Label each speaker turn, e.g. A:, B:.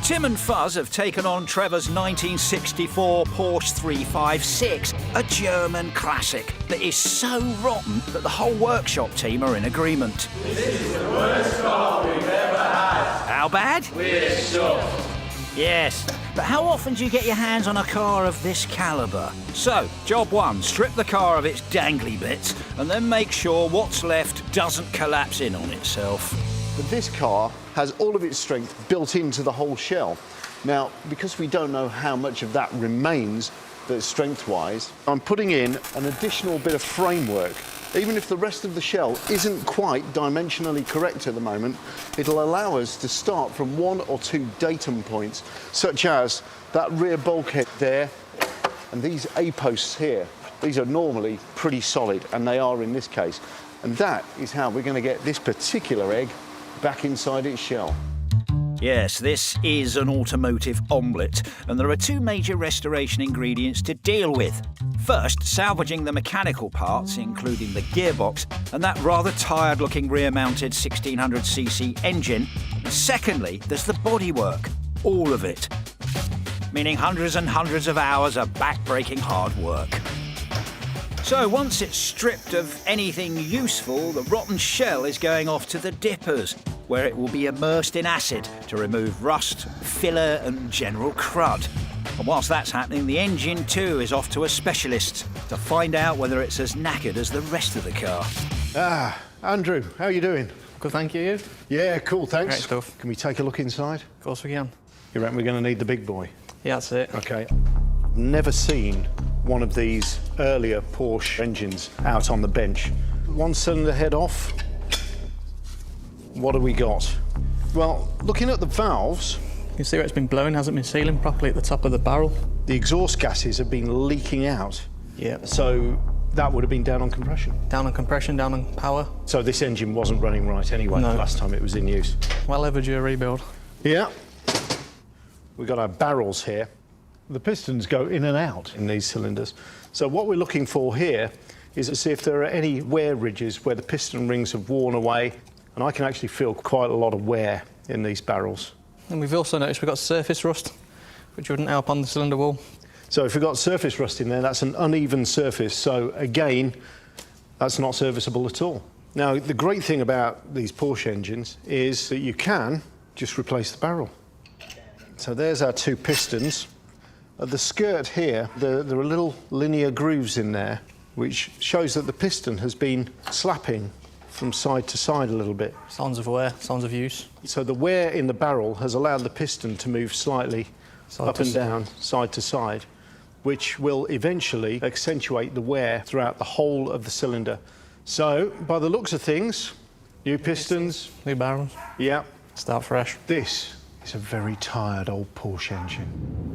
A: Tim and Fuzz have taken on Trevor's 1964 Porsche 356, a German classic that is so rotten that the whole workshop team are in agreement.
B: This is the worst car we've ever had.
A: How bad?
B: We're stuffed.
A: Yes, but how often do you get your hands on a car of this calibre? So, job one, strip the car of its dangly bits and then make sure what's left doesn't collapse in on itself.
C: But this car has all of its strength built into the whole shell. Now, because we don't know how much of that remains, that's strength-wise, I'm putting in an additional bit of framework. Even if the rest of the shell isn't quite dimensionally correct at the moment, it'll allow us to start from 1 or 2 datum points, such as that rear bulkhead there and these A-posts here. These are normally pretty solid, and they are in this case. And that is how we're going to get this particular egg back inside its shell.
A: Yes, this is an automotive omelette, and there are 2 major restoration ingredients to deal with. First, salvaging the mechanical parts, including the gearbox and that rather tired-looking rear-mounted 1600cc engine. And secondly, there's the bodywork, all of it, meaning hundreds and hundreds of hours of back-breaking hard work. So once it's stripped of anything useful, the rotten shell is going off to the dippers, where it will be immersed in acid to remove rust, filler and general crud. And whilst that's happening, the engine too is off to a specialist to find out whether it's as knackered as the rest of the car.
C: Ah, Andrew, how are you doing?
D: Good, thank you.
C: Yeah, cool, thanks.
D: Great stuff.
C: Can we take a look inside?
D: Of course we can.
C: You reckon we're going to need the big boy?
D: Yeah, that's it.
C: OK. Never seen one of these earlier Porsche engines out on the bench. 1 cylinder head off. What have we got? Well, looking at the valves,
D: You can see where it's been blowing, hasn't been sealing properly at the top of the barrel.
C: the exhaust gases have been leaking out.
D: Yeah.
C: So that would have been down on compression.
D: Down on compression, down on power.
C: So this engine wasn't running right anyway
D: No.
C: last time it was in use.
D: Well overdue a rebuild.
C: Yeah. We've got our barrels here. The pistons go in and out in these cylinders. So what we're looking for here is to see if there are any wear ridges where the piston rings have worn away. And I can actually feel quite a lot of wear in these barrels.
D: And we've also noticed we've got surface rust, which wouldn't help on the cylinder wall.
C: So if we've got surface rust in there, that's an uneven surface. So again, that's not serviceable at all. Now, the great thing about these Porsche engines is that you can just replace the barrel. So there's our 2 pistons. At the skirt here, there are little linear grooves in there, which shows that the piston has been slapping from side to side a little bit.
D: Signs of wear, signs of use.
C: So the wear in the barrel has allowed the piston to move slightly up and down, side to side, which will eventually accentuate the wear throughout the whole of the cylinder. So, by the looks of things, new pistons.
D: New barrels.
C: Yeah.
D: Start fresh.
C: This is a very tired old Porsche engine.